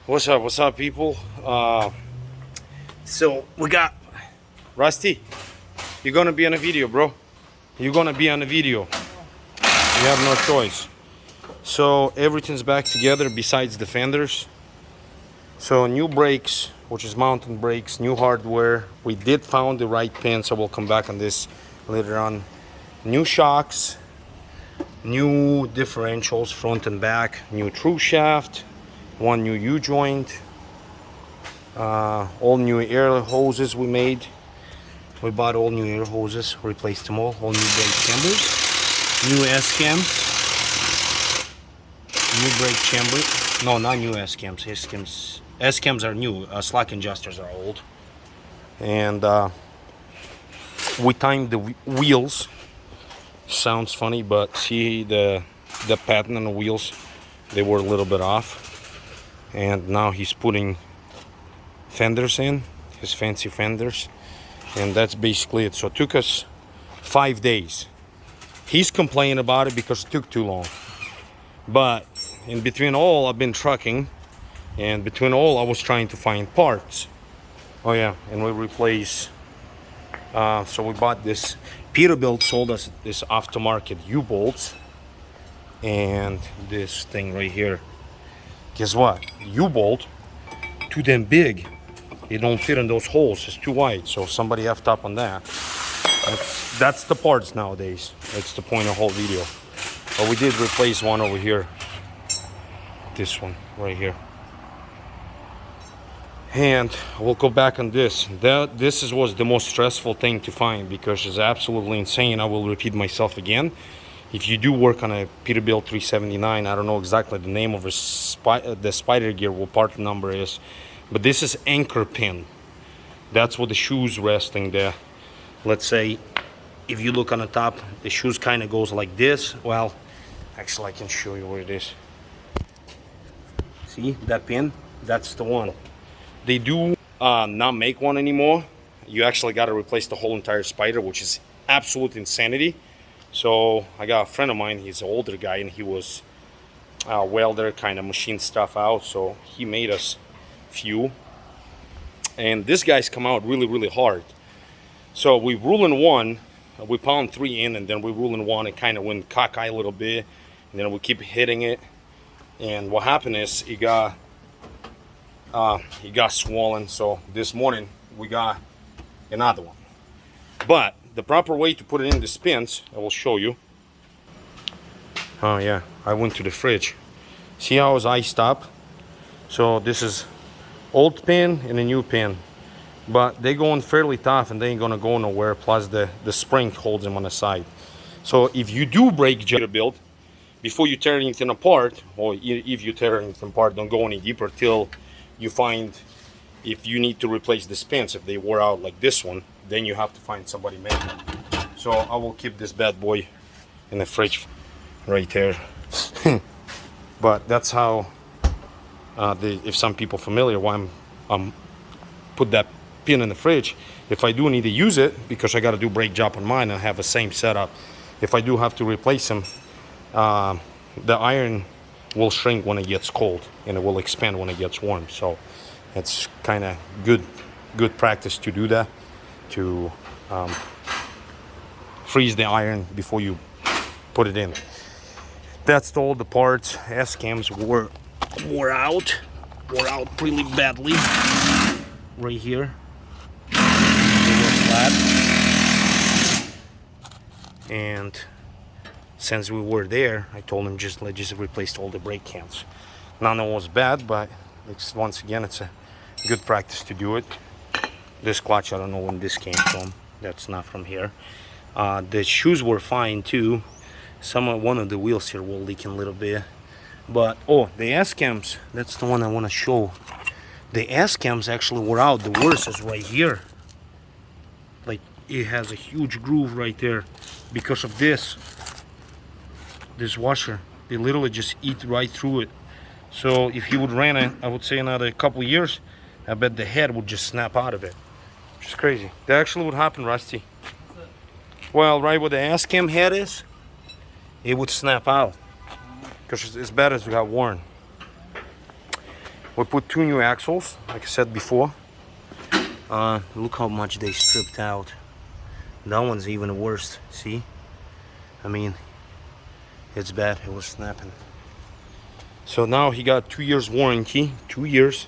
What's up, people? So we got Rusty. You're gonna be on a video, bro. You're gonna be on a video. You have no choice. So everything's back together besides the fenders. So new brakes, which is mountain brakes, new hardware. We did found the right pin, so we'll come back on this later on. New shocks, new differentials, front and back, new true shaft, one new U-joint, all new air hoses we made. We bought all new air hoses, replaced them all new brake chambers, new S-cams, new brake chamber. No, not new S-cams. S-cams are new. Slack adjusters are old. And we timed the wheels. Sounds funny, but see the pattern on the wheels, they were a little bit off. And now he's putting fenders in, his fancy fenders, and that's basically it. So it took us 5 days. He's complaining about it because it took too long, but in between all, I've been trucking, and between all, I was trying to find parts. Oh yeah, and we replace, so we bought this. Peterbilt sold us this aftermarket U-bolts and this thing right here. Guess what? U-bolt, too damn big. It don't fit in those holes. It's too wide. So somebody effed up on that. That's the parts nowadays. That's the point of the whole video. But we did replace one over here. This one right here. And we'll go back on this. This was the most stressful thing to find because it's absolutely insane. I will repeat myself again. If you do work on a Peterbilt 379, I don't know exactly the name of the spider gear, what part number is, but this is anchor pin. That's what the shoe's resting there. Let's say if you look on the top, the shoes kind of goes like this. Well, actually I can show you where it is. See that pin? That's the one. They do not make one anymore. You actually got to replace the whole entire spider, which is absolute insanity. So I got a friend of mine, he's an older guy, and he was a welder, kind of machine stuff out. So he made us few. And this guy's come out really, really hard. So we rule in one, we pound 3 in, and then we rule in one. It kind of went cockeye a little bit, and then we keep hitting it. And what happened is it got swollen. So this morning we got another one. But the proper way to put it in the spins, I will show you. Oh yeah, I went to the fridge. See how it's iced up? So this is old pin and a new pin, but they going fairly tough and they ain't gonna go nowhere. Plus the spring holds them on the side. So if you do break Peterbilt, before you tear anything apart, or if you tear anything apart, don't go any deeper till you find if you need to replace the spins. If they wore out like this one, then you have to find somebody make them. So I will keep this bad boy in the fridge right there. But that's how if some people familiar why I'm put that pin in the fridge. If I do need to use it, because I got to do brake job on mine and have the same setup, if I do have to replace them, the iron will shrink when it gets cold and it will expand when it gets warm. So it's kind of good practice to do that, to freeze the iron before you put it in. That's all the parts. S-cams wore out pretty badly right here. They were flat, and since we were there, I told him just replace all the brake cans. None of it was bad, but once again, it's a good practice to do it. This clutch, I don't know when this came from. That's not from here. The shoes were fine too. One of the wheels here were leaking a little bit. But oh, the S-cams, that's the one I want to show. The S-cams actually were out. The worst is right here. Like, it has a huge groove right there because of this washer. They literally just eat right through it. So if you would run it, I would say another couple years, I bet the head would just snap out of it. Which is crazy. That actually would happen, Rusty. Well, right where the S-cam head is, it would snap out because it's bad as it got worn. We put 2 new axles, like I said before. Look how much they stripped out. That one's even worse, see? I mean, it's bad, it was snapping. So now he got 2 years warranty, 2 years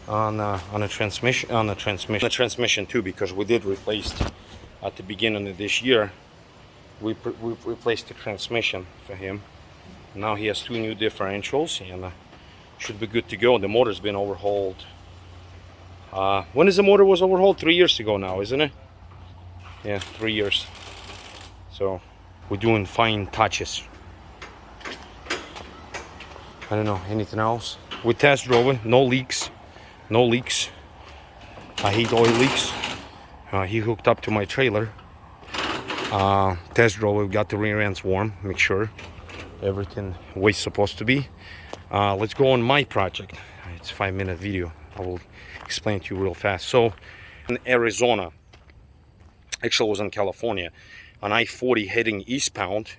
on a transmission, the transmission too, because we did replace at the beginning of this year. We replaced the transmission for him. Now he has 2 new differentials and should be good to go. The motor's been overhauled. When is the motor was overhauled? 3 years ago now, isn't it? Yeah, 3 years. So we're doing fine touches. I don't know, anything else? We test drove it, no leaks. No leaks. I hate oil leaks. He hooked up to my trailer. Test drove it, got the rear ends warm, make sure everything the way it's supposed to be. Let's go on my project. It's a 5-minute video. I will explain to you real fast. So in Arizona, actually I was in California, on I-40 heading eastbound,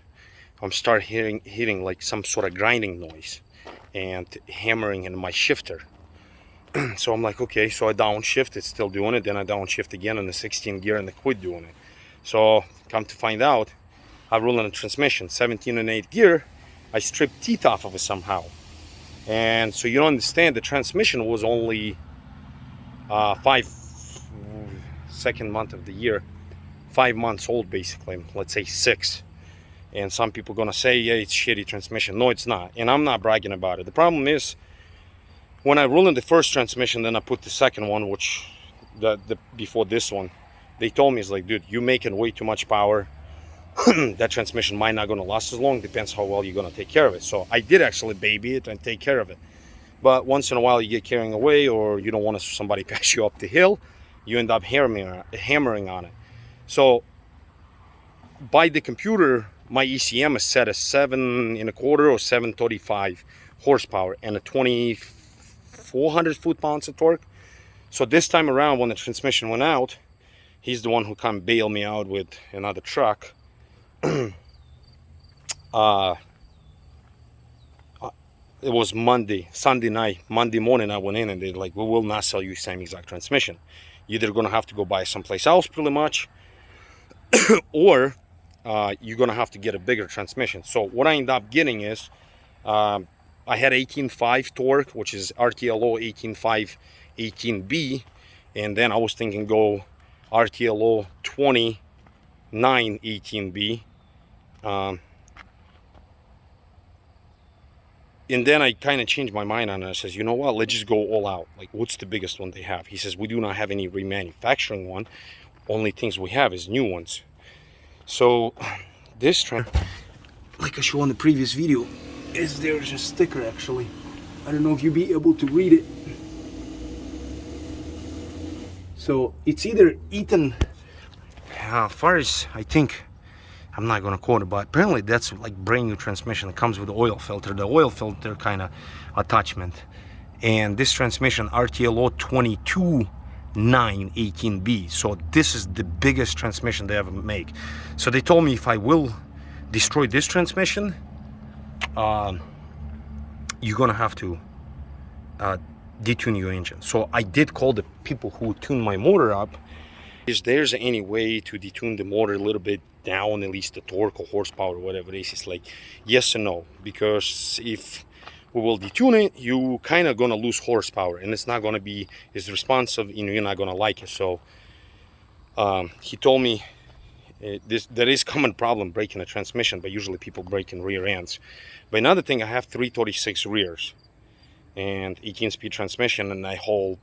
I'm start hearing like some sort of grinding noise and hammering in my shifter. So I'm like, okay, so I downshift, it's still doing it, then I downshift again in the 16 gear and I quit doing it. So come to find out, I roll in a transmission, 17 and 8 gear, I stripped teeth off of it somehow. And so you don't understand, the transmission was only second month of the year, 5 months old basically, let's say 6. And some people gonna say, yeah, it's shitty transmission. No, it's not, and I'm not bragging about it. The problem is, when I rolled in the first transmission, then I put the second one, which before this one, they told me, it's like, dude, you're making way too much power. That transmission might not gonna last as long, depends how well you're gonna take care of it. So I did actually baby it and take care of it. But once in a while you get carrying away, or you don't want somebody pass you up the hill, you end up hammering on it. So by the computer, my ECM is set as 7.25 or 735 horsepower and a 2,400 foot-pounds of torque. So this time around, when the transmission went out, he's the one who come bail me out with another truck. It was Sunday night, Monday morning I went in and they're like, we will not sell you same exact transmission. You're either gonna have to go buy someplace else pretty much, or you're gonna have to get a bigger transmission. So what I ended up getting is, I had 18.5 torque, which is RTLO 18.5 18B, and then I was thinking go RTLO 29 18B. And then I kind of changed my mind on it. I says, you know what, let's just go all out. Like, what's the biggest one they have? He says, we do not have any remanufacturing one. Only things we have is new ones. So this like I showed in the previous video, there's a sticker actually. I don't know if you'll be able to read it. So it's either Eaton, as far as I think, I'm not gonna quote it, but apparently that's like brand new transmission. It comes with the oil filter, kind of attachment. And this transmission, RTLO 22 918B. So this is the biggest transmission they ever make. So they told me if I will destroy this transmission, you're gonna have to detune your engine. So I did call the people who tune my motor up. Is there's any way to detune the motor a little bit down, at least the torque or horsepower or whatever it is? It's like yes and no, because if we will detune it, you kind of gonna lose horsepower and it's not gonna be as responsive, you're not gonna like it. So he told me there is common problem breaking a transmission, but usually people break in rear ends. But another thing, I have 336 rears and 18-speed transmission, and I hold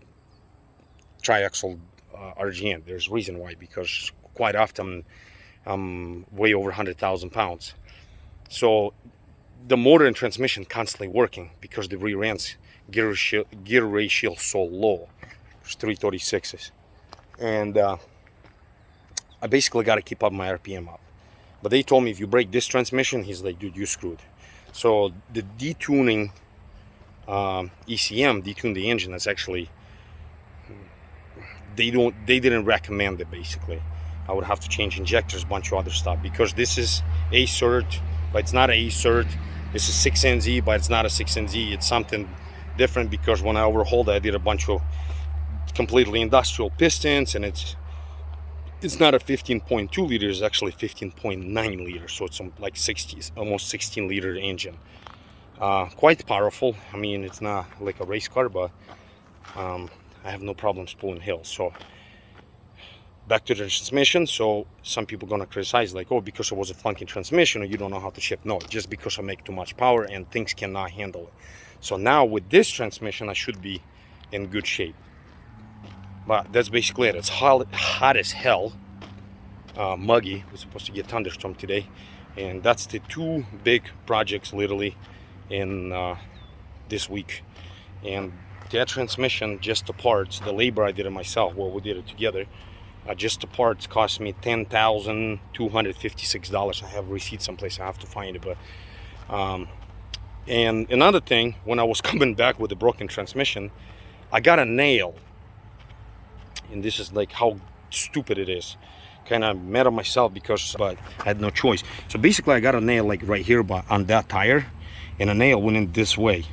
triaxle RGM. There's a reason why, because quite often I'm way over 100,000 pounds. So the motor and transmission constantly working because the rear ends gear ratio so low. It's 336s, and I basically got to keep up my RPM up. But they told me if you break this transmission, he's like, dude, you screwed. So the detuning ECM, detune the engine, that's actually, they didn't recommend it. Basically I would have to change injectors, bunch of other stuff, because this is a cert, but it's not a cert. This is 6NZ, but it's not a 6NZ. It's something different because when I overhauled it, I did a bunch of completely industrial pistons, and it's not a 15.2 liter, it's actually 15.9 liters, so it's like 60, almost 16 liter engine. Quite powerful. I mean, it's not like a race car, but I have no problems pulling hills. So back to the transmission. So some people gonna criticize, like, oh, because it was a funky transmission or you don't know how to shift. No, just because I make too much power and things cannot handle it. So now with this transmission, I should be in good shape. But that's basically it. It's hot as hell, muggy. We're supposed to get thunderstorm today, and that's the two big projects literally in this week. And that transmission, just the parts, the labor, I did it myself. Well, we did it together. Just the parts cost me $10,256. I have a receipt someplace. I have to find it. But and another thing, when I was coming back with the broken transmission, I got a nail. And this is like how stupid it is. Kind of mad at myself because, but I had no choice. So basically, I got a nail like right here, but on that tire, and a nail went in this way.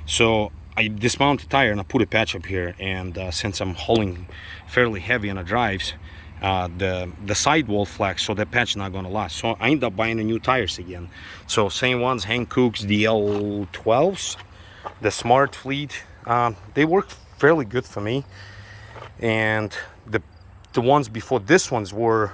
So I dismounted the tire and I put a patch up here, and since I'm hauling fairly heavy on the drives, the sidewall flex, so that patch is not gonna last. So I ended up buying the new tires again. So same ones, Hankook's DL12s, the Smart Fleet. They work fairly good for me, and the ones before this ones were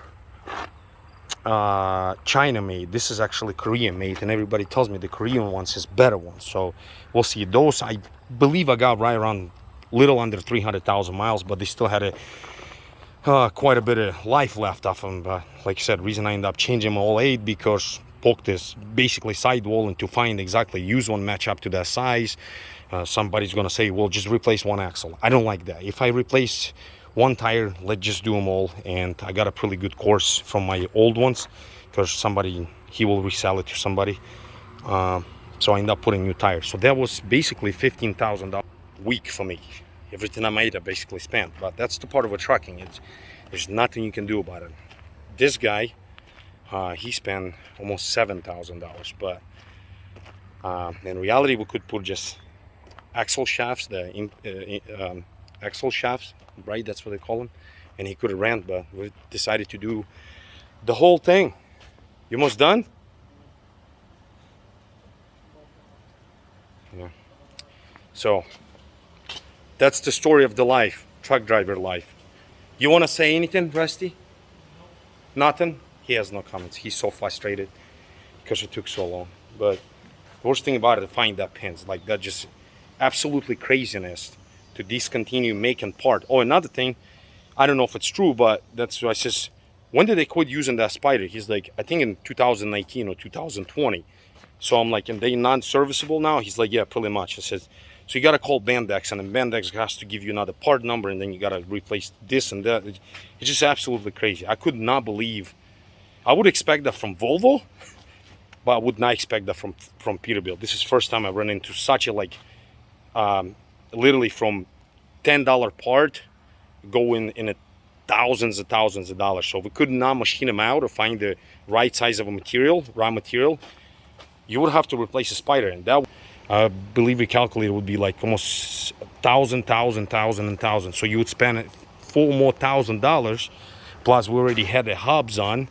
China made. This is actually Korean made, and everybody tells me the Korean ones is better ones. So we'll see. Those I believe I got right around little under 300,000 miles, but they still had quite a bit of life left off them. But like I said, reason I ended up changing my all 8 because poked this basically sidewall, and to find exactly use one match up to that size, somebody's gonna say, well, just replace one axle. I don't like that. If I replace one tire, let's just do them all. And I got a pretty good course from my old ones because he will resell it to somebody. So I ended up putting new tires. So that was basically $15,000 a week for me. Everything I made, I basically spent. But that's the part of a trucking. There's nothing you can do about it. This guy, he spent almost $7,000. But in reality, we could put just axle shafts, axle shafts, right? That's what they call them. And he could have ran, but we decided to do the whole thing. You almost done? Yeah. So that's the story of the life, truck driver life. You want to say anything, Rusty? Nothing? He has no comments. He's so frustrated because it took so long. But the worst thing about it, to find that pins, like that, just absolutely craziness to discontinue making part. Oh, another thing, I don't know if it's true, but that's why I says, when did they quit using that spider? He's like, I think in 2019 or 2020. So I'm like, and they non-serviceable now? He's like, yeah, pretty much. I says, so you got to call Bendix, and then Bendix has to give you another part number, and then you got to replace this and that. It's just absolutely crazy. I could not believe. I would expect that from Volvo, but I would not expect that from Peterbilt. This is the first time I run into such a, like, literally from $10 part going in a thousands and thousands of dollars. So if we could not machine them out or find the right size of a material, raw material, you would have to replace a spider, and that, I believe we calculated, would be like almost $1,000. So you would spend $4 more $1,000, plus we already had the hubs on.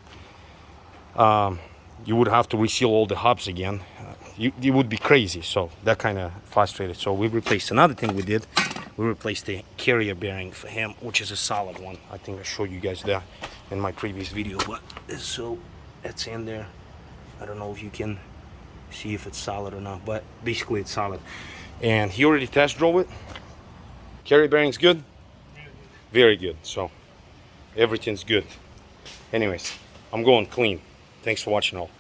You would have to reseal all the hubs again. You would be crazy. So that kind of frustrated. So we replaced, another thing we did, we replaced the carrier bearing for him, which is a solid one. I think I showed you guys that in my previous video, but so it's in there. I don't know if you can see if it's solid or not, but basically it's solid. And he already test drove it. Carrier bearing's good, very good. So everything's good. Anyways, I'm going clean. Thanks for watching all.